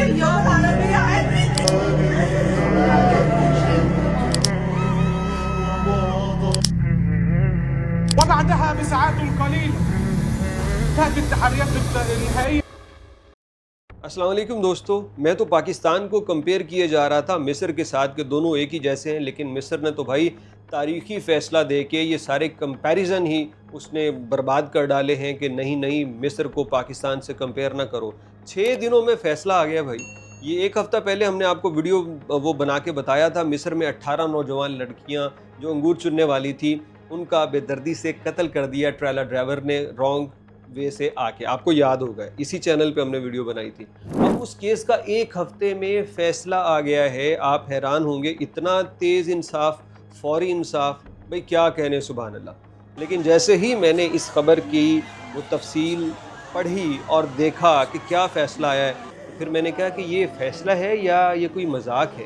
اليوم العربية عرفت. وبعدها بساعات قليلة تأتي التحريات النهائية. السلام علیکم دوستو، میں تو پاکستان کو کمپیئر کیے جا رہا تھا مصر کے ساتھ کہ دونوں ایک ہی جیسے ہیں، لیکن مصر نے تو بھائی تاریخی فیصلہ دے کے یہ سارے کمپیریزن ہی اس نے برباد کر ڈالے ہیں کہ نہیں مصر کو پاکستان سے کمپیئر نہ کرو۔ 6 دنوں میں فیصلہ آ گیا بھائی۔ یہ ایک ہفتہ پہلے ہم نے آپ کو ویڈیو وہ بنا کے بتایا تھا، مصر میں 18 نوجوان لڑکیاں جو انگور چننے والی تھی ان کا بے دردی سے قتل کر دیا ٹریلر ڈرائیور نے رانگ وے سے آ کے، آپ کو یاد ہوگا اسی چینل پہ ہم نے ویڈیو بنائی تھی۔ اب اس کیس کا ایک ہفتے میں فیصلہ آ گیا ہے، آپ حیران ہوں گے، اتنا تیز انصاف، فوری انصاف، بھئی کیا کہنے، سبحان اللہ۔ لیکن جیسے ہی میں نے اس خبر کی وہ تفصیل پڑھی اور دیکھا کہ کیا فیصلہ آیا ہے، پھر میں نے کہا کہ یہ فیصلہ ہے یا یہ کوئی مذاق ہے؟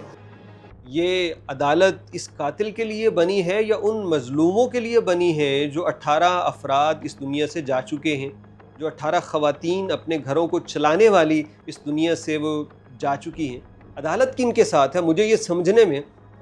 یہ عدالت اس قاتل کے لیے بنی ہے یا ان مظلوموں کے لیے بنی ہے جو 18 افراد اس دنیا سے جا چکے ہیں، جو 18 خواتین اپنے گھروں کو چلانے والی اس دنیا سے وہ جا چکی ہیں؟ عدالت کن کے ساتھ ہے؟ مجھے یہ سمجھنے میں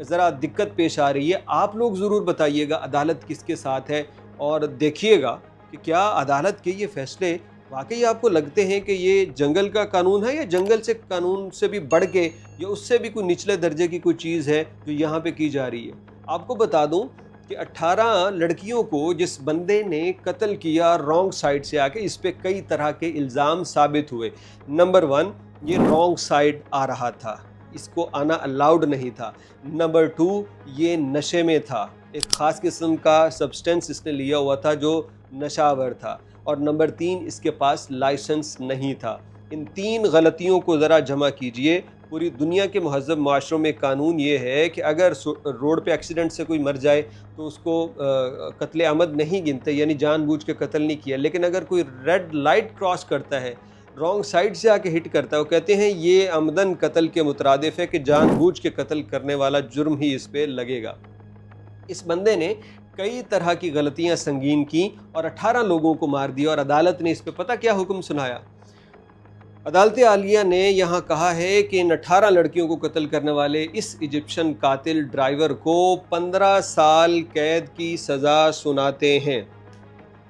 ذرا دقت پیش آ رہی ہے۔ آپ لوگ ضرور بتائیے گا عدالت کس کے ساتھ ہے، اور دیکھیے گا کہ کیا عدالت کے یہ فیصلے واقعی آپ کو لگتے ہیں کہ یہ جنگل کا قانون ہے، یا جنگل سے قانون سے بھی بڑھ کے یا اس سے بھی کوئی نچلے درجے کی کوئی چیز ہے جو یہاں پہ کی جا رہی ہے۔ آپ کو بتا دوں کہ 18 لڑکیوں کو جس بندے نے قتل کیا رانگ سائڈ سے آ کے، اس پہ کئی طرح کے الزام ثابت ہوئے۔ نمبر 1، یہ رانگ سائڈ آ رہا تھا، اس کو آنا الاؤڈ نہیں تھا۔ نمبر 2، یہ نشے میں تھا، ایک خاص قسم کا سبسٹنس اس نے لیا ہوا تھا جو نشہ آور تھا۔ اور نمبر 3، اس کے پاس لائسنس نہیں تھا۔ ان 3 غلطیوں کو ذرا جمع کیجئے۔ پوری دنیا کے مہذب معاشروں میں قانون یہ ہے کہ اگر روڈ پہ ایکسیڈنٹ سے کوئی مر جائے تو اس کو قتل عمد نہیں گنتے، یعنی جان بوجھ کے قتل نہیں کیا، لیکن اگر کوئی ریڈ لائٹ کراس کرتا ہے، رانگ سائڈ سے آ کے ہٹ کرتا ہے، وہ کہتے ہیں یہ عمدن قتل کے مترادف ہے کہ جان بوجھ کے قتل کرنے والا جرم ہی اس پہ لگے گا۔ اس بندے نے کئی طرح کی غلطیاں سنگین کی اور 18 لوگوں کو مار دیا، اور عدالت نے اس پہ پتہ کیا حکم سنایا؟ عدالت عالیہ نے یہاں کہا ہے کہ ان 18 لڑکیوں کو قتل کرنے والے اس ایجپشن قاتل ڈرائیور کو 15 سال قید کی سزا سناتے ہیں۔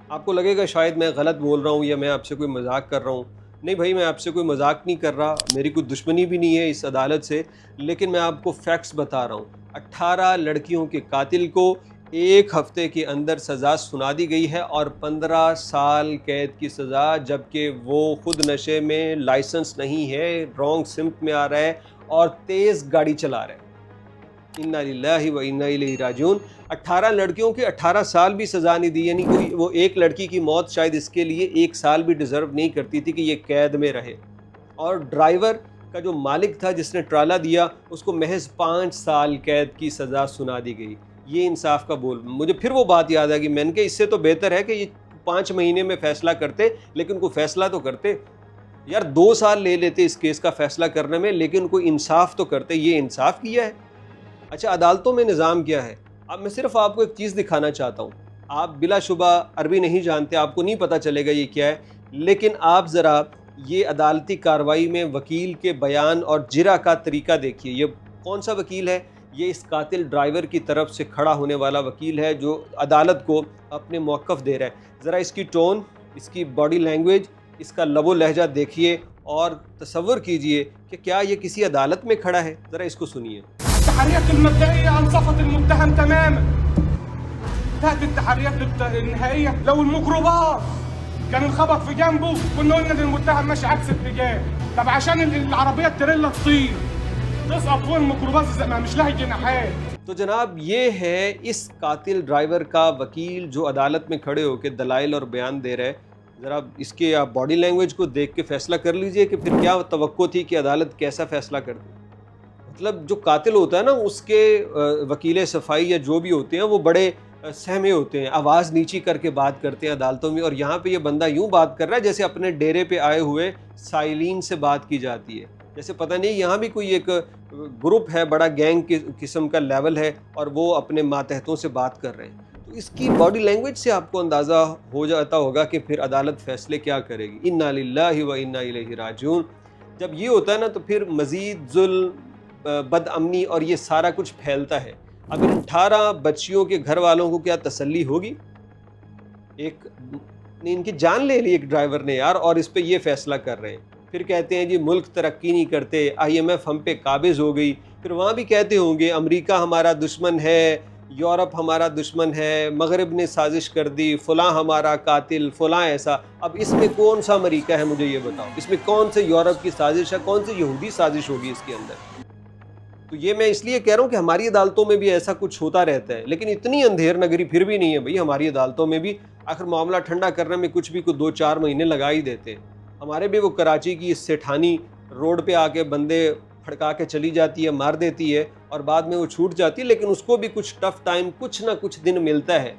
آپ کو لگے گا شاید میں غلط بول رہا ہوں یا میں آپ سے کوئی مذاق کر رہا ہوں۔ نہیں بھائی، میں آپ سے کوئی مذاق نہیں کر رہا، میری کوئی دشمنی بھی نہیں ہے اس عدالت سے، لیکن میں آپ کو فیکٹس بتا رہا ہوں۔ 18 لڑکیوں کے قاتل کو ایک ہفتے کے اندر سزا سنا دی گئی ہے، اور 15 سال قید کی سزا، جبکہ وہ خود نشے میں، لائسنس نہیں ہے، رانگ سمت میں آ رہا ہے اور تیز گاڑی چلا رہا ہے۔ انا للہ و انا الیہ راجعون۔ 18 لڑکیوں کے 18 سال بھی سزا نہیں دی، یعنی کوئی وہ ایک لڑکی کی موت شاید اس کے لیے 1 سال بھی ڈیزرو نہیں کرتی تھی کہ یہ قید میں رہے، اور ڈرائیور کا جو مالک تھا جس نے ٹرالا دیا اس کو محض 5 سال قید کی سزا سنا دی گئی۔ یہ انصاف کا بول۔ مجھے پھر وہ بات یاد آ گئی، میں نے کہا اس سے تو بہتر ہے کہ یہ 5 مہینے میں فیصلہ کرتے، لیکن کوئی فیصلہ تو کرتے یار۔ 2 سال لے لیتے اس کیس کا فیصلہ کرنے میں، لیکن کوئی انصاف تو کرتے۔ یہ انصاف کیا ہے؟ اچھا، عدالتوں میں نظام کیا ہے؟ اب میں صرف آپ کو ایک چیز دکھانا چاہتا ہوں۔ آپ بلا شبہ عربی نہیں جانتے، آپ کو نہیں پتہ چلے گا یہ کیا ہے، لیکن آپ ذرا یہ عدالتی کارروائی میں وکیل کے بیان اور جرح کا طریقہ دیکھیے۔ یہ کون سا وکیل ہے؟ یہ اس قاتل ڈرائیور کی طرف سے کھڑا ہونے والا وکیل ہے جو عدالت کو اپنے موقف دے رہا ہے۔ ذرا اس کی ٹون، اس کی باڈی لینگویج، اس کا لب و لہجہ دیکھیے اور تصور کیجئے کہ کیا یہ کسی عدالت میں کھڑا ہے۔ ذرا اس کو سنیے۔ التحريات المبدئية أنصفت المتهم تماما. تأتي التحريات النهائية. لو الميكروباص كان انخبط في جنبه كنا قلنا ان المتهم ماشي عكس اتجاه. طب عشان العربية التريلا تطير تسقط فوق الميكروباص مش لاقي جناحات. تو جناب یہ ہے اس قاتل ڈرائیور کا وکیل جو عدالت میں کھڑے ہو کے دلائل اور بیان دے رہا ہے۔ ذرا اس کے آپ باڈی لینگویج کو دیکھ کے فیصلہ کر لیجئے کہ پھر کیا توقع تھی کہ عدالت کیسا فیصلہ کرتی۔ مطلب جو قاتل ہوتا ہے نا، اس کے وکیل صفائی یا جو بھی ہوتے ہیں وہ بڑے سہمے ہوتے ہیں، آواز نیچی کر کے بات کرتے ہیں عدالتوں میں، اور یہاں پہ یہ بندہ یوں بات کر رہا ہے جیسے اپنے ڈیرے پہ آئے ہوئے سائلین سے بات کی جاتی ہے، جیسے پتہ نہیں یہاں بھی کوئی ایک گروپ ہے، بڑا گینگ قسم کا لیول ہے، اور وہ اپنے ماتحتوں سے بات کر رہے ہیں۔ تو اس کی باڈی لینگویج سے آپ کو اندازہ ہو جاتا ہوگا کہ پھر عدالت فیصلے کیا کرے گی۔ انا للہ و انا الیہ راجعون۔ جب یہ ہوتا ہے نا تو پھر مزید ظلم، بد امنی اور یہ سارا کچھ پھیلتا ہے۔ اب ان 18 بچیوں کے گھر والوں کو کیا تسلی ہوگی؟ ان کی جان لے لی ایک ڈرائیور نے یار، اور اس پہ یہ فیصلہ کر رہے ہیں۔ پھر کہتے ہیں جی ملک ترقی نہیں کرتے، IMF ہم پہ قابض ہو گئی۔ پھر وہاں بھی کہتے ہوں گے امریکہ ہمارا دشمن ہے، یورپ ہمارا دشمن ہے، مغرب نے سازش کر دی، فلاں ہمارا قاتل، فلاں ایسا۔ اب اس میں کون سا امریکہ ہے مجھے یہ بتاؤ، اس میں کون سے یورپ کی سازش ہے، کون سی یہودی سازش ہوگی اس کے اندر؟ تو یہ میں اس لیے کہہ رہا ہوں کہ ہماری عدالتوں میں بھی ایسا کچھ ہوتا رہتا ہے، لیکن اتنی اندھیر نگری پھر بھی نہیں ہے بھائی ہماری عدالتوں میں بھی۔ آخر معاملہ ٹھنڈا کرنے میں کچھ بھی 2-4 مہینے لگا ہی دیتے ہیں۔ ہمارے بھی وہ کراچی کی سیٹھانی روڈ پہ آ کے بندے پھڑکا کے چلی جاتی ہے، مار دیتی ہے، اور بعد میں وہ چھوٹ جاتی ہے، لیکن اس کو بھی کچھ ٹف ٹائم، کچھ نہ کچھ دن ملتا ہے۔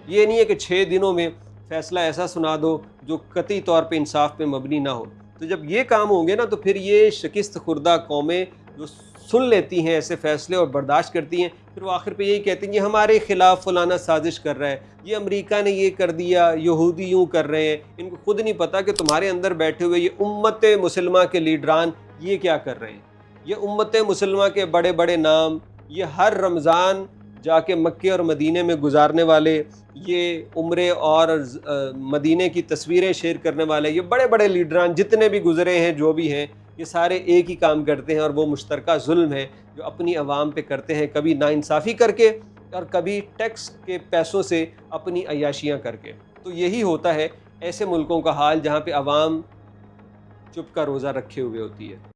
یہ نہیں ہے کہ 6 دنوں میں فیصلہ ایسا سنا دو جو قطعی طور پہ انصاف پہ مبنی نہ ہو۔ تو جب یہ کام ہوں گے نا تو پھر یہ شکست خوردہ قومیں جو سن لیتی ہیں ایسے فیصلے اور برداشت کرتی ہیں، پھر وہ آخر پہ یہی کہتی ہیں یہ ہمارے خلاف فلانا سازش کر رہا ہے، یہ امریکہ نے یہ کر دیا، یہودی یوں کر رہے ہیں۔ ان کو خود نہیں پتا کہ تمہارے اندر بیٹھے ہوئے یہ امت مسلمہ کے لیڈران یہ کیا کر رہے ہیں۔ یہ امت مسلمہ کے بڑے بڑے نام، یہ ہر رمضان جا کے مکے اور مدینے میں گزارنے والے، یہ عمرے اور مدینے کی تصویریں شیئر کرنے والے، یہ بڑے بڑے لیڈران جتنے بھی گزرے ہیں، جو بھی ہیں، یہ سارے ایک ہی کام کرتے ہیں، اور وہ مشترکہ ظلم ہے جو اپنی عوام پہ کرتے ہیں، کبھی ناانصافی کر کے اور کبھی ٹیکس کے پیسوں سے اپنی عیاشیاں کر کے۔ تو یہی ہوتا ہے ایسے ملکوں کا حال جہاں پہ عوام چپ کا روزہ رکھے ہوئے ہوتی ہے۔